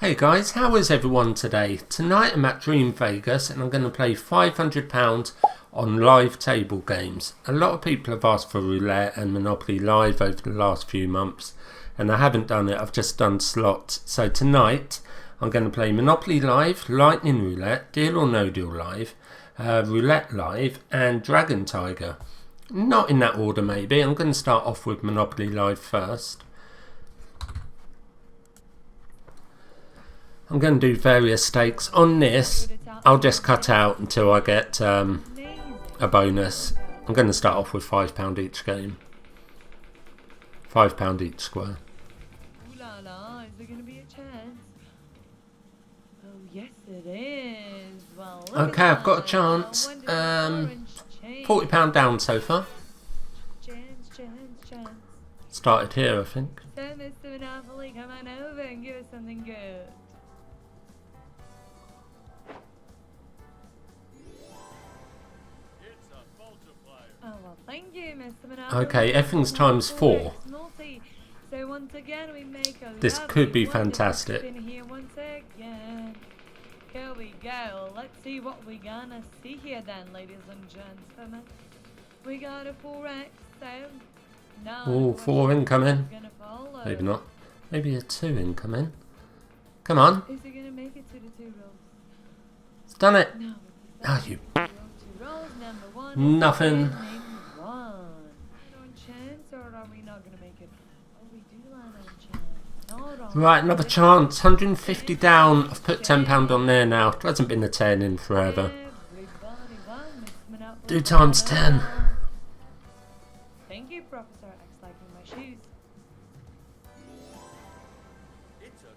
Hey guys, how is everyone today? Tonight I'm at Dream Vegas and I'm going to play £500 on live table games. A lot of people have asked for Roulette and Monopoly Live over the last few months and I haven't done it, I've just done slots. So tonight I'm going to play Monopoly Live, Lightning Roulette, Deal or No Deal Live, Roulette Live and Dragon Tiger. Not in that order maybe, I'm going to start off with Monopoly Live first. I'm going to do various stakes. On this, I'll just cut out until I get a bonus. I'm going to start off with £5 each game. £5 each square. Ooh la la, is there going to be a chance? Oh, yes it is. Well, Okay, I've got a chance. £40 down so far. Chance. Started here, I think. So, Mr. Monopoly, come on over and give us something good. Oh, well, thank you, Mr. Monopoly. Okay, everything's times 4. So once again, we make a This could be fantastic. Spin here once again. Here we go. Let's see what we're gonna see here then, ladies and gentlemen. We got a 4x, so now. Oh, 4 incoming. Maybe not. Maybe a 2 incoming. Come on. Is it gonna make it to the 2 rolls? It's done it. No. Ah, you. 2 rolls, number 1. Nothing. Chance, or are we not gonna make it? Oh, we do land on chance. Right, another chance. 150 down. I've put £10 on there now. There hasn't been a 10 in forever. Do times 10. Thank you, Professor X, liking my shoes. It's a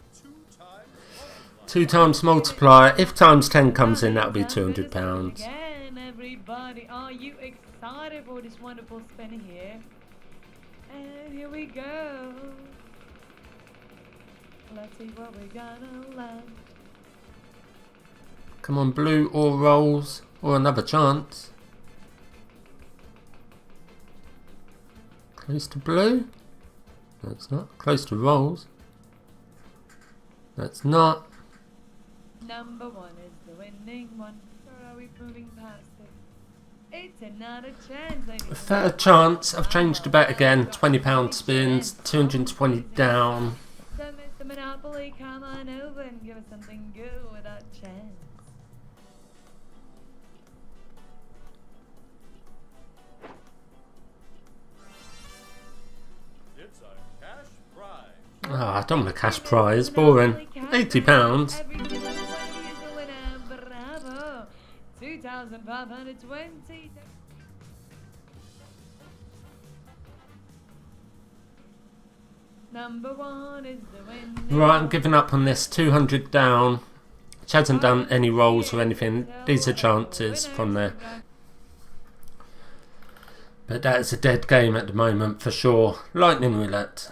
2 times multiplier. If times 10 comes in, that'll be £200. Again, everybody, are you excited for this wonderful spin here? And here we go. Let's see what we're gonna land. Come on, blue or rolls or another chance. Close to blue. That's not. Close to rolls. That's not. Number 1 is the winning one. Or are we moving past it? It's another chance, ladies. A third chance. I've changed the bet again. £20 spins. 220 down. So, Mr. Monopoly, come on over and give us something good without chance. It's a cash prize. Ah, I don't want a cash prize. Boring. £80. Bravo. 2,520. Number 1 is the winning. Right, I'm giving up on this. 200 down. Which hasn't done any rolls or anything. These are chances from there. But that is a dead game at the moment for sure. Lightning Roulette.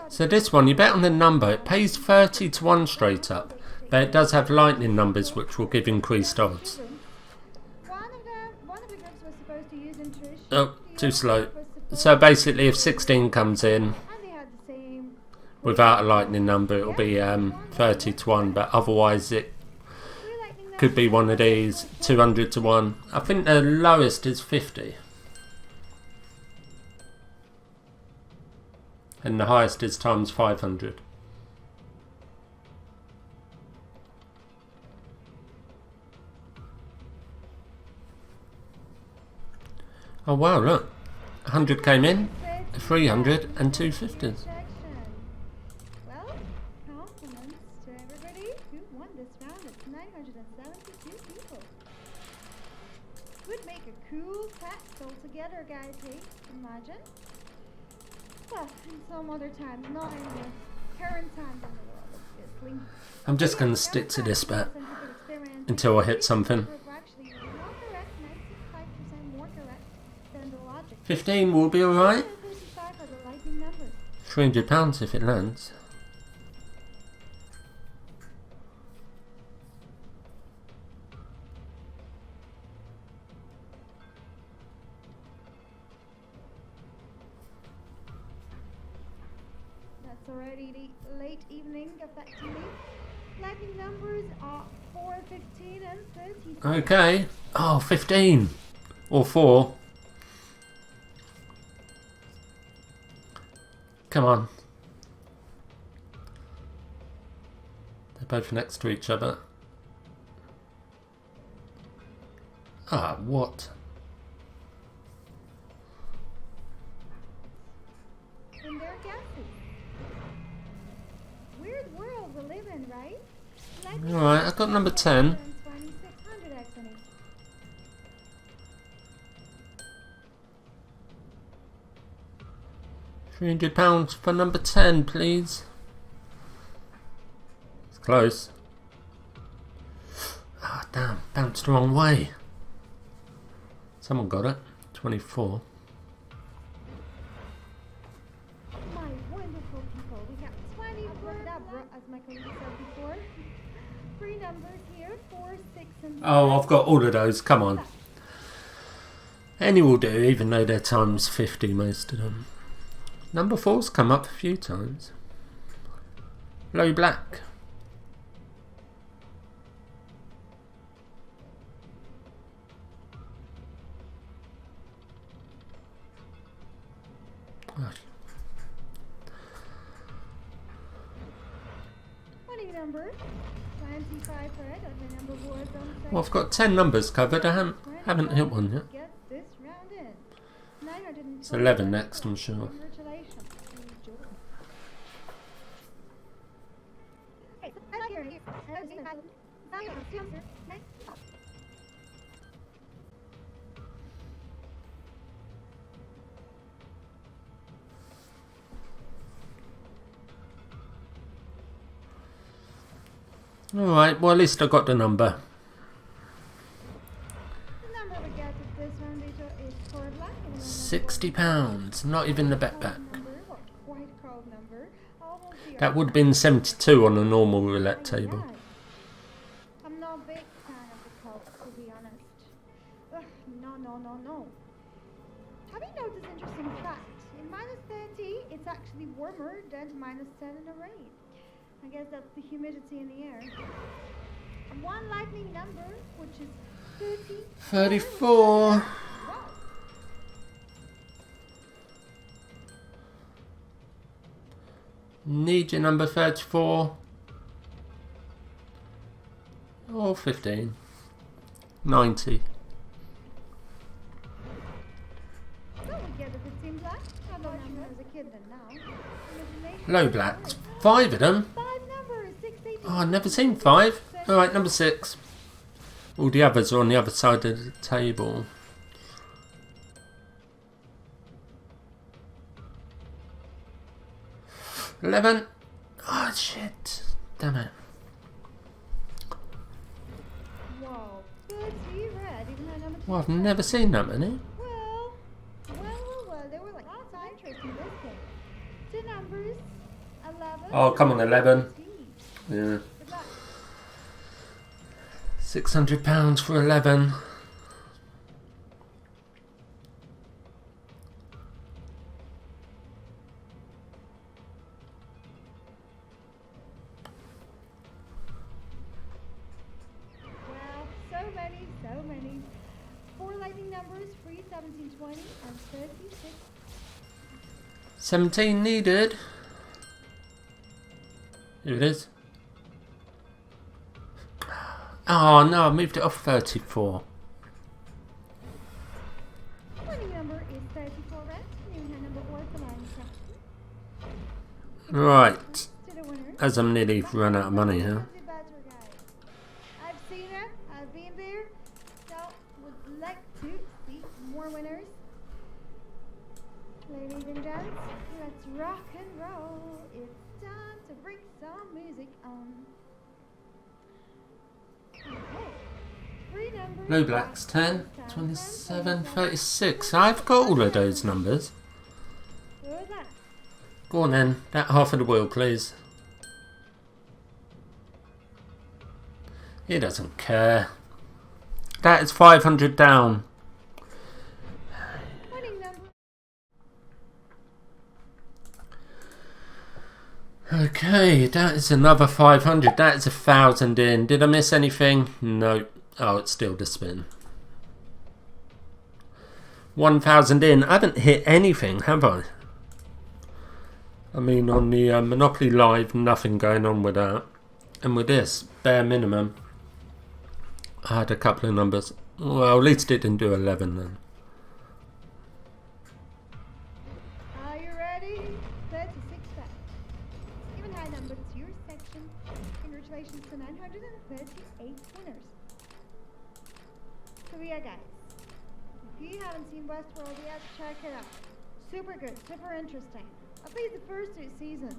So this one, you bet on the number. It pays 30 to 1 straight up. But it does have lightning numbers which will give increased odds. One of the groups was supposed to use intuition. Oh, too slow. So basically if 16 comes in And they had the same. without a lightning number, it will be 30 to 1. But otherwise it could be one of these, 200 to 1. I think the lowest is 50. And the highest is times 500. Oh wow, look. 100 came in, 300 and 250s. Well, compliments to everybody who won this round. It's 972 people. Would make a cool pack altogether, guys. Hey, imagine. Well, in some other times, not in the current times in the world, obviously. I'm just going to stick to this bet until I hit something. 15 will be alright. £300 if it lands. already the late evening affecting me. Lightning numbers are 4, 15 and 36. Okay. Oh, 15. Or 4. Come on. They're both next to each other. Ah, what? And their guesses. Weird world we live in, right? Alright, I got number 10. 2600 actually. £300 for number 10, please. It's close. Ah, damn, bounced the wrong way. Someone got it. 24. My wonderful people, we got 24 as my colleague said before. 3 numbers here, 4, 6 and 5. Oh, I've got all of those. Come on. Any will do, even though they're times 50, most of them. Number 4's come up a few times. Low black. Gosh. 20 number, 25 red, as my number was on Well, I've got 10 numbers covered. I haven't hit one yet. Get this round in. 920. It's 11 next, I'm sure. Congratulations. Enjoy. Hey, Alright, well at least I got the number. the number we get at this round is for black. And £60. Not even the bet back. number, or quite cold number. Almost the That would have been 72 on a normal roulette table. Right. I'm not a big fan of the cold, to be honest. Ugh, no. Have you noticed an interesting fact? In minus 30, it's actually warmer than minus 10 in the rain. I guess that's the humidity in the air. One lightning number, which is 30. 34. Wow. Need your number 34. Or 15. 90. So we get a 15 black. I don't remember as a kid than now. Imagination Low is blacks. good. 5 of them. 5 numbers, 680. Oh, I've never seen 5. Alright, number 6. All the others are on the other side of the table. $11. Oh, shit. Damn it. Whoa, 30 red, even though number 2. Well, I've never seen that many. Well, there were like lots of interest in this game. 2 numbers, 11. Oh, come on, 11. 13. Yeah. Good luck. £600 for 11. Well, so many. 4 lightning numbers, 3, 17, 20, and 36. 17 needed. Here it is. Oh no, I moved it off 34. Winning number is 34 red. New hand number or the line section. Right. To the winner. As I'm nearly run out of money here. The better guy. I've seen it. I've been there. So would like to see more winners. Ladies and gents, let's rock and roll. It's time to bring some music on. Okay. 3 numbers. Blue blacks 10, 27, 36. I've got all of those numbers. Good luck. Go on then, that half of the wheel please. He doesn't care. That is 500 down. Winning number. Okay, that is another 500. That is 1,000 in. Did I miss anything? No. Oh, it's still the spin. 1,000 in. I haven't hit anything, have I? I mean, on the Monopoly Live, nothing going on with that. And with this, bare minimum, I had a couple of numbers. Well, at least it didn't do 11 then. Are you ready? 36 facts. Given high number to your section, congratulations to 938 winners. So yeah, guys, if you haven't seen Westworld yet, check it out. Super good, super interesting. At least the first 2 seasons.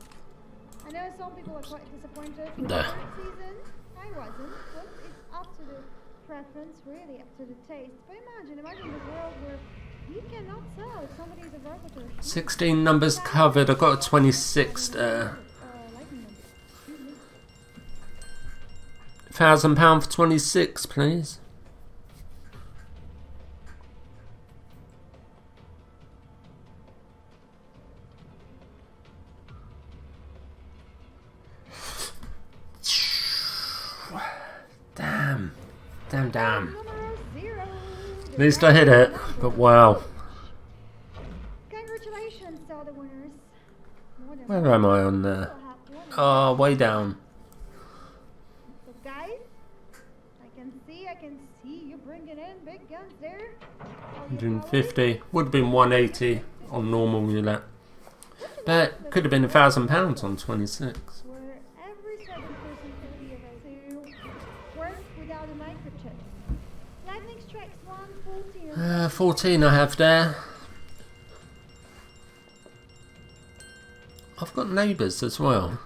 I know some people are quite disappointed with the 3rd season. I wasn't, but it's up to the preference, really up to the taste. But imagine a world where you cannot tell if somebody is a robot or a human. 16 numbers covered. I got a 26 there. £1,000 for 26, please. Damn. At least I hit it, but wow. Congratulations to all the winners. Where am I on there? Oh, way down. So guys, I can see you bringing in big guns there. 150. Would have been 180 on normal roulette. But could have been £1,000 on 26. Where every certain person could be able to work without a microchip. Lightning strikes 114. 14 I have there. I've got neighbours as well.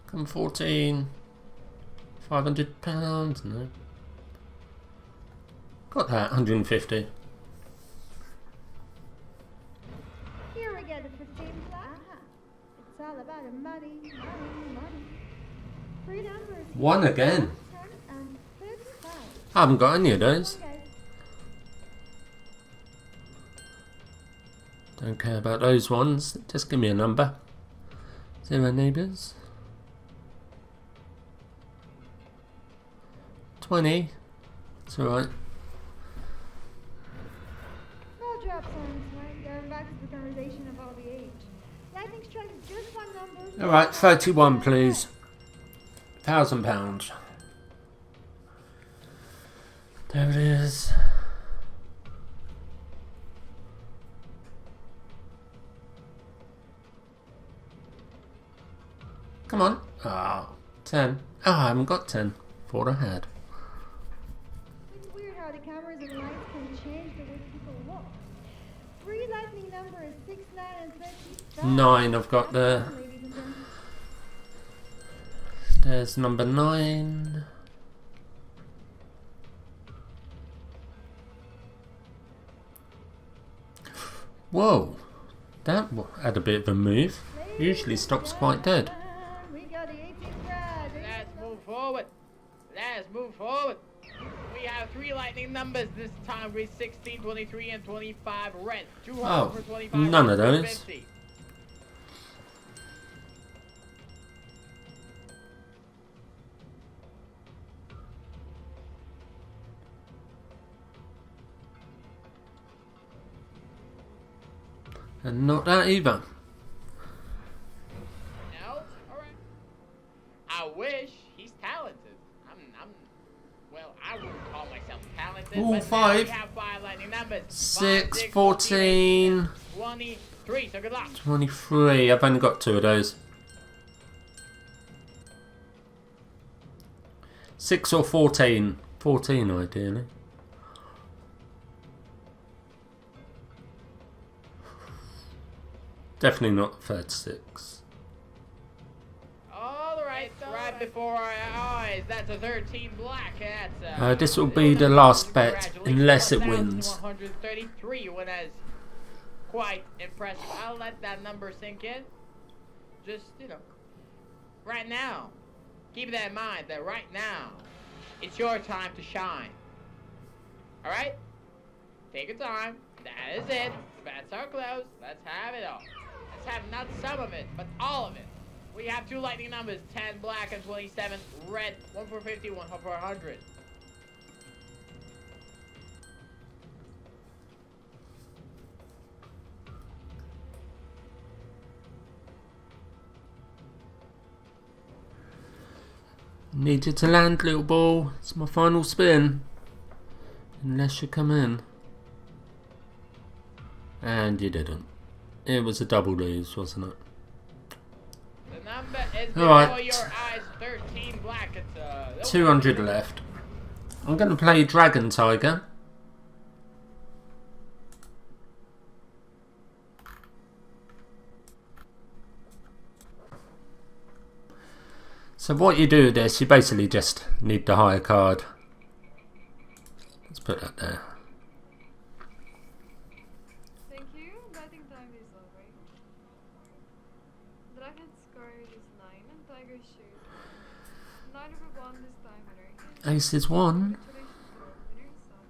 Come 14. £500? No. Got that, 150. Here we get the 15 flat. It's all about the money. 3 numbers. 1 again. 10 and 35. I haven't got any of those. Okay. Don't care about those ones. Just give me a number. 0 neighbours. 20. It's alright. No drop songs, right? Going back to the conversation about the age. Lightning strikes just 1 number. Alright, 31 please. £1,000. There it is. Come on. Ah, 10. Ah, I haven't got 10. Thought I had. It's weird how the cameras and lights can change the way people look. 3 lightning numbers, 6, 9, and 35. 9 I've got there. Ladies and gentlemen. There's number 9. Whoa. That had a bit of a move. Usually stops quite dead. We got the 18th grad. Let's move forward. Let's move forward. We have 3 lightning numbers this time with 16, 23, and 25 red. 200 Oh, for 25. none of those. 50. And not that either. No? Alright. I wish. He's talented. Well, I wouldn't call myself talented. Ooh, but 5. we have 5 lightning numbers. 6, 5, 14. 23. So good luck. 23. I've only got 2 of those. 6 or 14. 14 ideally. Definitely not 36. Alright, right before our eyes. That's a 13 black. That's This will be the last bet, unless it wins. 133, well, that's quite impressive. I'll let that number sink in. Just, right now. Keep that in mind, that right now, it's your time to shine. Alright? Take your time. That is it. Bets are closed. Let's have it all. Let's have not some of it, but all of it. We have two lightning numbers, 10 black and 27 red. 1 for 50, 1 for 100. Need you to land, little ball. It's my final spin. Unless you come in. And you didn't. It was a double lose, wasn't it? The number is All before right. your eyes, 13 black. It's 200 left. I'm going to play Dragon Tiger. So what you do with this, you basically just need the higher card. Let's put that there. Thank you. Betting time is over. Dragon's card is 9 and Tiger's shoes 9 over 1 this time winner. Ace is 1. Congratulations to all the winners of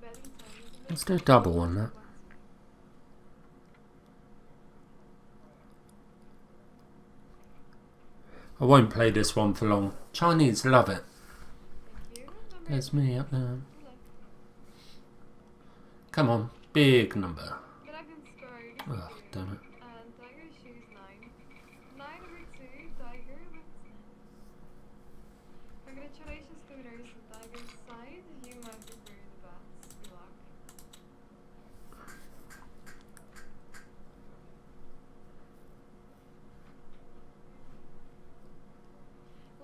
the betting time is over. Let's do a double on that. I won't play this one for long. Chinese love it. Thank you. Number There's me up there. left. Come on, big number. Dragon's card is Oh, 2 damn it. and Tiger's shoes 9. 9 over 2, Tiger with 10. Congratulations to winners on Tiger's side. You might prefer the bats. Good luck.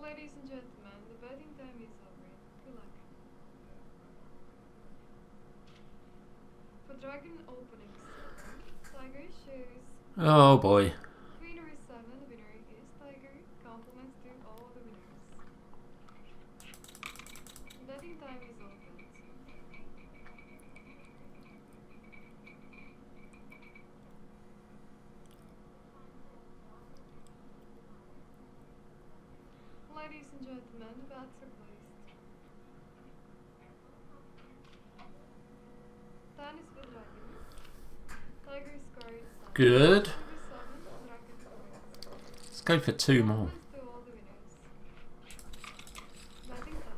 Ladies and gentlemen, the betting time is over. Good luck. For Dragon opening 7, Tiger shows Oh boy. Queen over 7, the winner is Tiger. Compliments to all the winners. Betting time is open. Ladies and gentlemen, the bets are placed. 10 is for Dragon. Tiger's card is 9. Good. Over 7, Dragon's card. Let's go for 2 more. Compliments to all the winners. Betting time.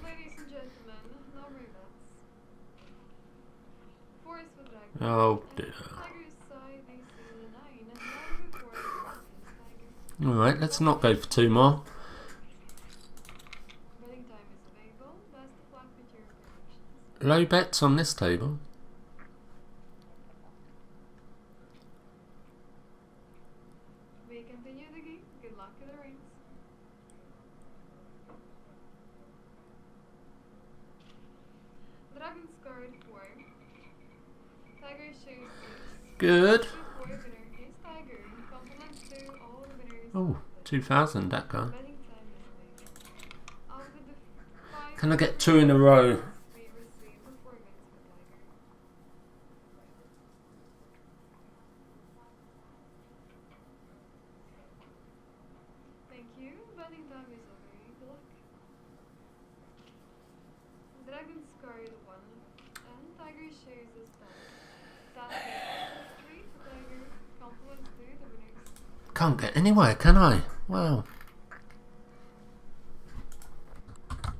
Ladies and gentlemen, no more bets. 4 is for Dragon. Oh dear. Tiger's side is 9 and 9 over 4 is Tiger. Alright, let's not go for 2 more. Betting time is available. Best of luck with your predictions. Low bets on this table. We continue the game. Good luck with the rings. Dragon's card 4. Tiger shows 6. Good. 2 4 winner is Tiger. Compliments to all the winners. Oh, 2000, that guy. Betting time is available. Out with the 5 Can I get 2 in a row? we receive the 4 wins for Tiger. Thank you. Betting time is over. Good luck. Dragon's card 1 and Tiger shares is 10. 10 is 3 for Tiger. Compliments to the winners. Can't get anywhere, can I? Wow. A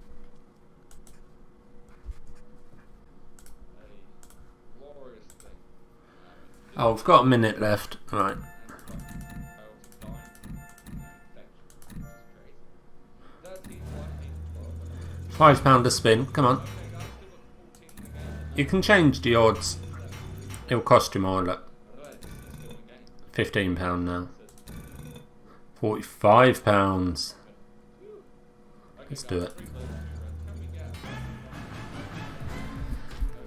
glorious thing. Oh, I've got a minute left. Right. £5 a spin. Come on. You can change the odds. It'll cost you more. Look. £15 now. £45. Let's do it.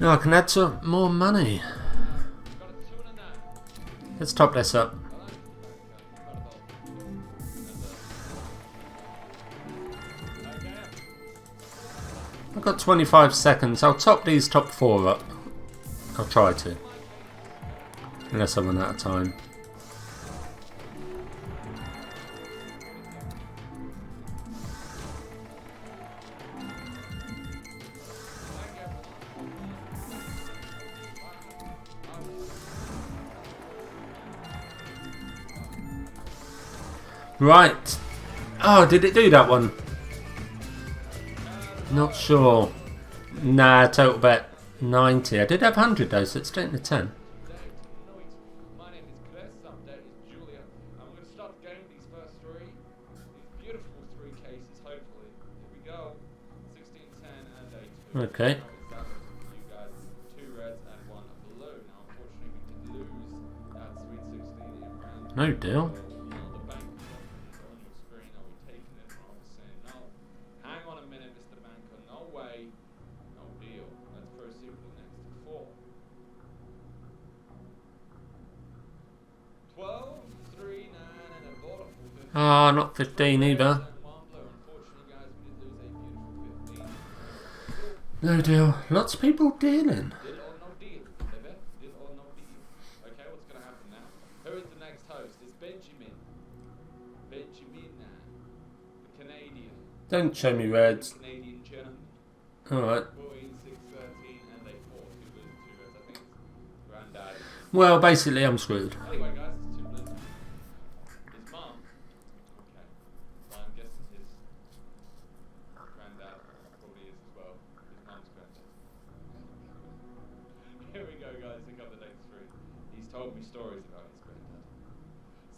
Now I can add some more money. Let's top this up. I've got 25 seconds. I'll top these top 4 up. I'll try to. Unless I run out of time. Right. Oh, did it do that one? Not sure. Nah, total bet 90. I did have 100 though, so it's straight to 10. My name is Chris, that is Julia. I'm going to start the game with these first three. These beautiful three cases, hopefully. Here we go. 16, 10, and 8. Okay. You guys, 2 reds and 1 blue. Now, unfortunately, we did lose that sweet 16 in round. No deal. The bank on your screen. Are we taking it? Or are we saying no? Hang on a minute, Mr. Banker. No way. No deal. Let's proceed with the next 4. 12, 3, 9, and a bottle for 15. Ah, not 15 either. Unfortunately, guys, we did lose a beautiful 15. No deal. Lots of people dealing. Deal or no deal, baby. Deal or no deal. Okay, what's going to happen now? Who is the next host? It's Benjamin. Benjamin, the Canadian. Don't show me reds. Canadian German. Alright. 14, 6, 13, and they 4. 2 blues and 2 reds, I think. Granddad. Well, basically I'm screwed. Anyway, guys, it's 2 blues. His mum. Okay. Well, I'm guessing his granddad probably is as well. His mum's granddad. Here we go, guys. Look up the next 3. He's told me stories about his granddad.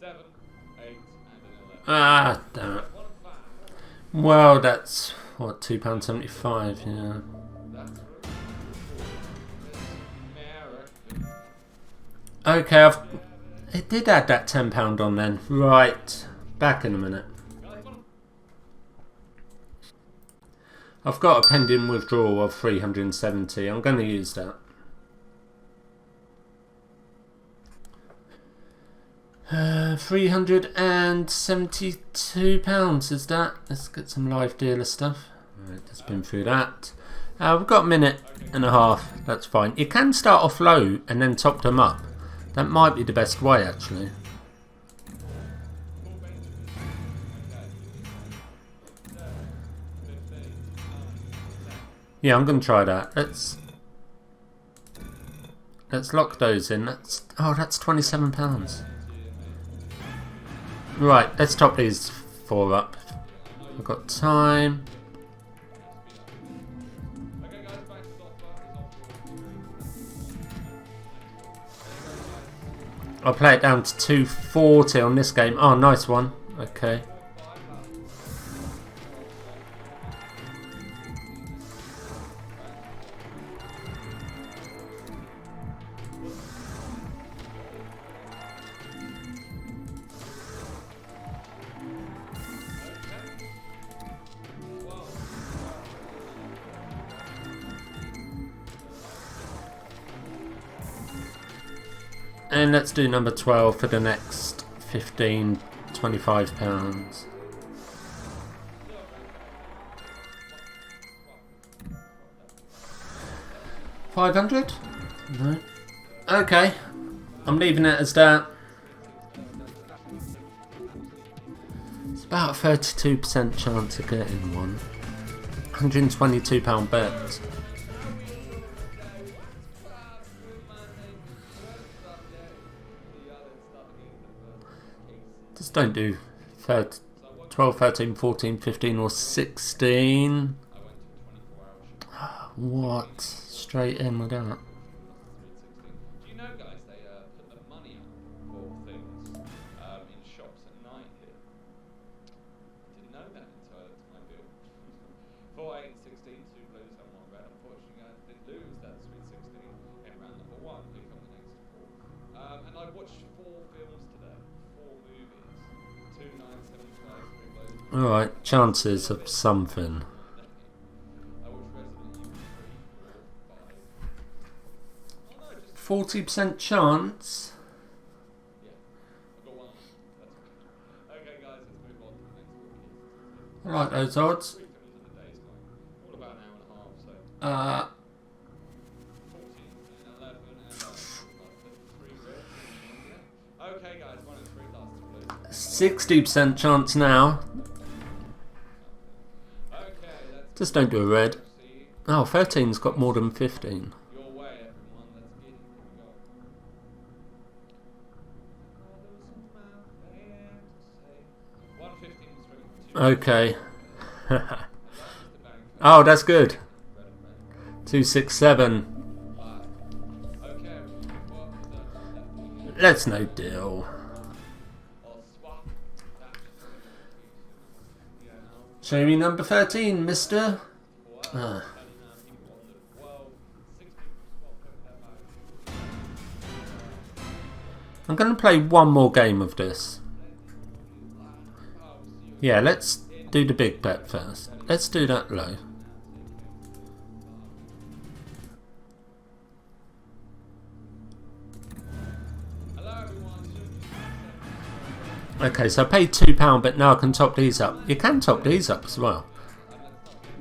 7, 8, and an 11. Ah, damn it. 1 and 5. Well, that's, what, £2.75, yeah. That's right. American. Okay, it did add that £10 on then. Right, back in a minute. Guys, one. I've got a pending withdrawal of 370. I'm going to use that. £372 is that? Let's get some live dealer stuff. Right, just been through that. We've got a minute and a half. That's fine. You can start off low and then top them up. That might be the best way, actually. Yeah, I'm going to try that. Let's lock those in. That's £27. Right, let's top these 4 up. We've got time. Okay, guys, back to I'll play it down to 240 on this game. Oh, nice one. Okay. And let's do number 12 for the next 15, £25. $500? No. Okay. I'm leaving it as that. It's about a 32% chance of getting one. £122 bet. Just don't do 12, 13, 14, 15 or 16. What? Straight in with that. Do you know, guys, they put the money up for things in shops at night here? Didn't know that until I built. 4, 8, 16, 2 blues and 1 red. Unfortunately, guys, did lose that sweet 16 in round number 1. Here come the next 4. And I watched 4 films today. 4 movies. 2, 9, 7, 5, 3 blues. Alright, chances of something. I watched Resident Evil 3, 4, 5. Oh no, just 40% chance? yeah. I've got 1. That's okay. Okay, guys, let's move on to the next one. I like those odds. 3 films in the day's time. All about an hour and a half, so 14 and 11 and 3 red. Okay, guys, 1 and 3 last blue. 60% chance now. Okay, let's Just don't do a red. see Oh, 13's got more than 15. your way, everyone. Let's get it. Here we go. Others in my band say Okay. Oh, that's good. 267. That's no deal. Show me number 13, mister. I'm going to play one more game of this. Yeah, let's do the big bet first. Let's do that low. Okay, so I paid £2, but now I can top these up. You can top these up as well.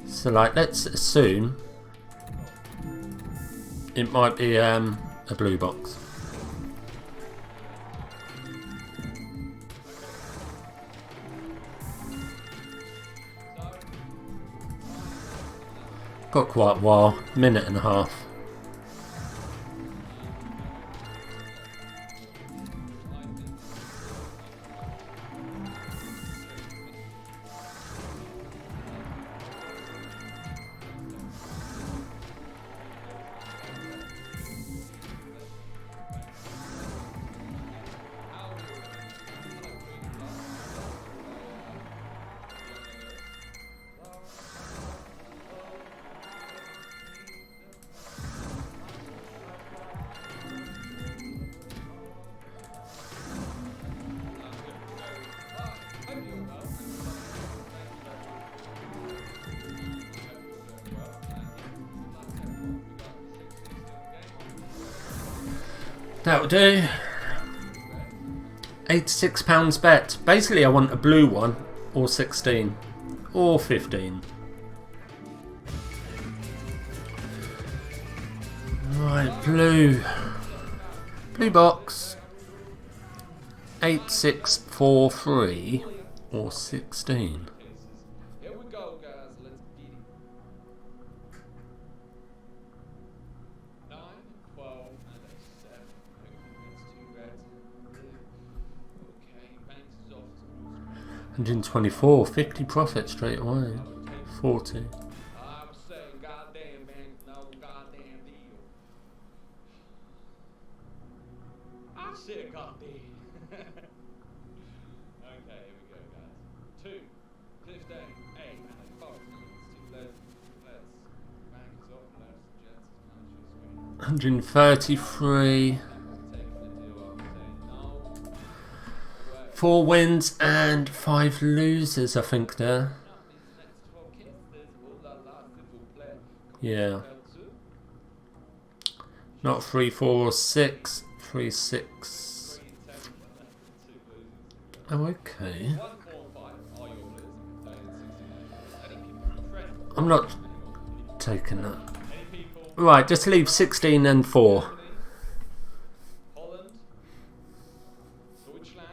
So, like, let's assume it might be a blue box. Got quite a while, minute and a half. That'll do. £86 bet. Basically I want a blue one, or 16, or 15. Right, blue. Blue box. 8643 or 16. Here we go, guys. Let's get it. 9, 12, and a 7. It's 2 reds. Okay, banks is off. 124, 50 profit straight away. 40. I'm saying, goddamn, man, no goddamn deal. I said, goddamn. Okay, here we go, guys. 2, 15, 8, and a 4. Let's bank is off. Let's jets manage your screen. 133. Taking the deal up, saying no. 4 wins and 5 losers, I think there. Yeah. Not 3, 4 or 6. 3, 6. Oh, okay. I'm not taking that. Right, just leave 16 and 4. Holland, Deutschland,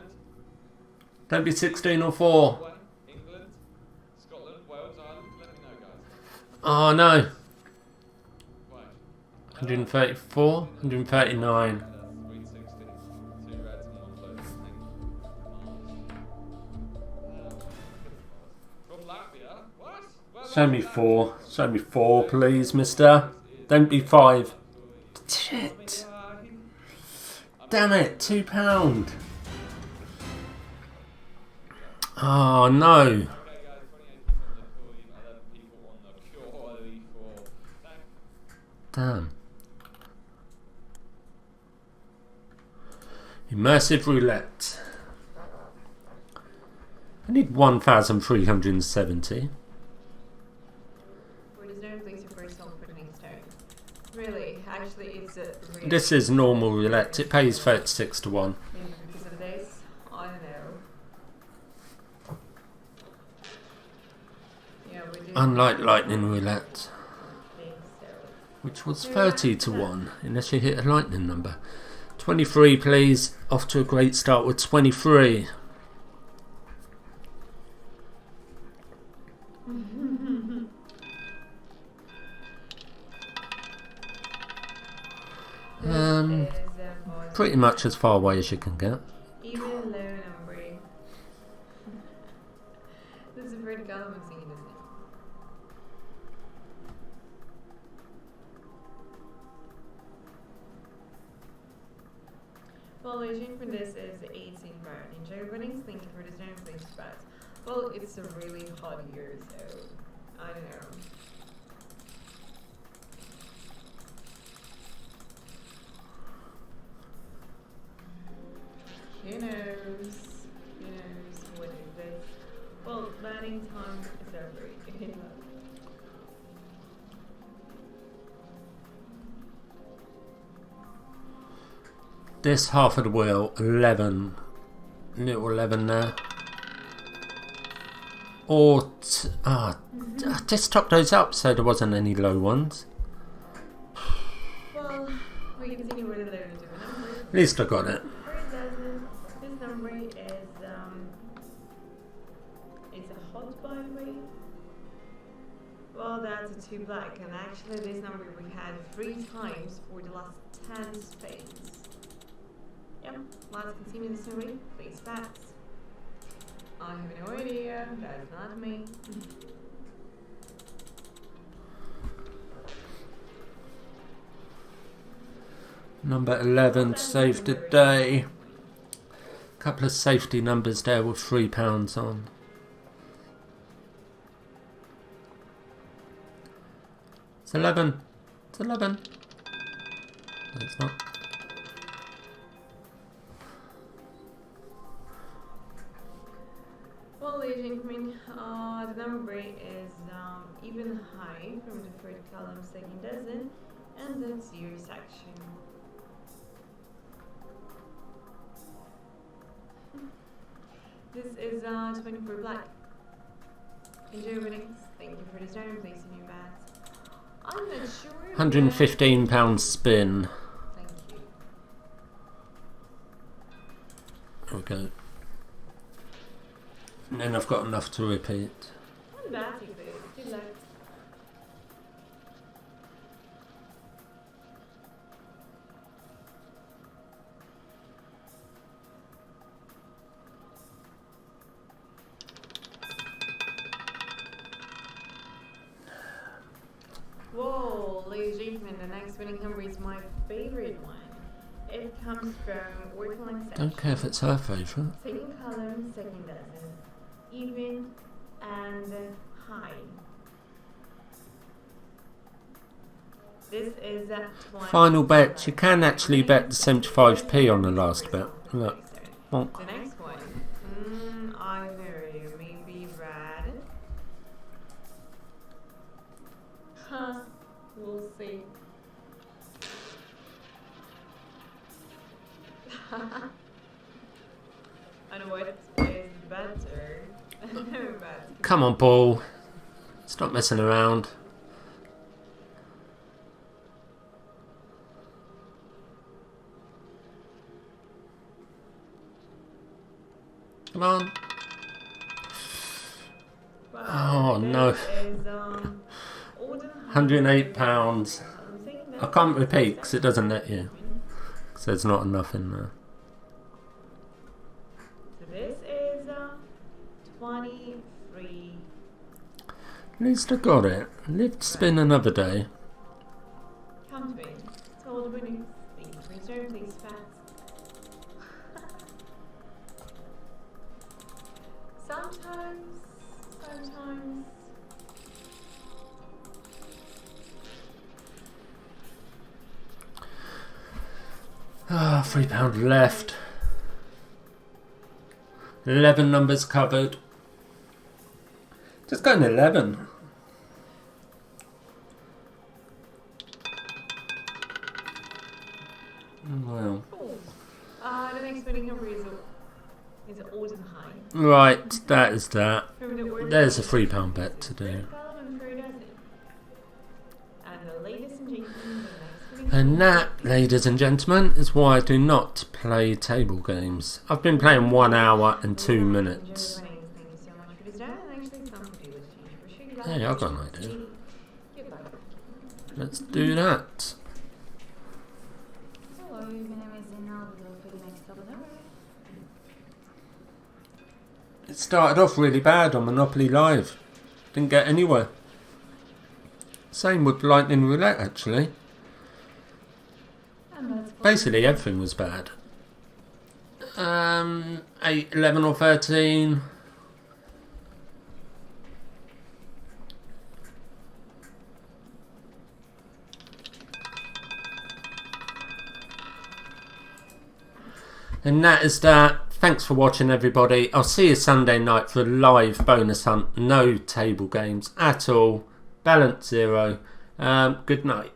Don't be 16 or 4. England, Scotland, Wales, Ireland. Let me know, guys. Oh no. Right. 134, 139. Sweet 16. 2 reds and 1 blue. From Latvia. What? Well, Show me 4. Show me 4, please, mister. Don't be 5. Shit. Damn it, £2. Oh no. Okay, guys, 28 people on the coin, 11 people on the purely for. Damn. Immersive Roulette. I need 1,370. We deserve at least a first song for the next turn. Really, actually, it's a really This is normal roulette. It pays 36 to 1. because of this. I don't know. Yeah, we do. Unlike Lightning Roulette, think so. which was 30 to 1, unless you hit a lightning number. 23, please. Off to a great start with 23. Pretty much as far away as you can get. Even low number. There's a Well, aging for this is 18 round. Enjoy winnings, thank you for this round, please bet. Well, it's a really hot year, so I don't know. Who knows? Who knows what is this? Well, batting time is over. This half of the wheel, 11. Little 11 there. Or, I just topped those up so there wasn't any low ones. Well, we can continue with the low number. At least I got it. This number is, it's a hot by the way. Well, that's a 2 black, and actually this number we had 3 times for the last 10 spades. Yep, let's continue this way. Please bats. I have no idea, that's not me. Number 11 saved the day. Couple of safety numbers there with £3 on. It's 11. It's 11. No, it's not. Well, ladies and gentlemen, the number is even high from the third column, second dozen, and that's your section. This is 24 black. Enjoy winnings. Thank you for this round. Place in your bats. I'm not sure. £115 spin. Thank you. There we go. And then I've got enough to repeat. I'm batting this. Good luck. Whoa, ladies and gentlemen, the next winning number is my favorite one. It comes from working section. Don't care if it's her favourite. Second column, second dozen. Even and high. This is a Final bet. You can actually bet the 75p on the last bet. Look. Bonk. The next one. Either maybe red. Huh. We'll see. I know what is better. Come on, ball. Stop messing around. Come on. Oh no. £108. I can't repeat because it doesn't let you. Because there's not enough in there. So this is 23. At least I got it. Live to spin another day. Count me. Told winnings. Please reserve these facts. Sometimes. Ah, £3 left. 11 numbers covered. Just going 11. Well. The next winning number is Autumn High. Right, that is that. There's a £3 bet to do. And the latest and gentlemen, And that, ladies and gentlemen, is why I do not play table games. I've been playing 1 hour and 2 minutes. Hey, I've got an idea. Let's do that. It started off really bad on Monopoly Live. Didn't get anywhere. Same with Lightning Roulette, actually. Basically, everything was bad. 8, 11 or 13. And that is that. Thanks for watching, everybody. I'll see you Sunday night for a live bonus hunt. No table games at all. Balance 0. Good night.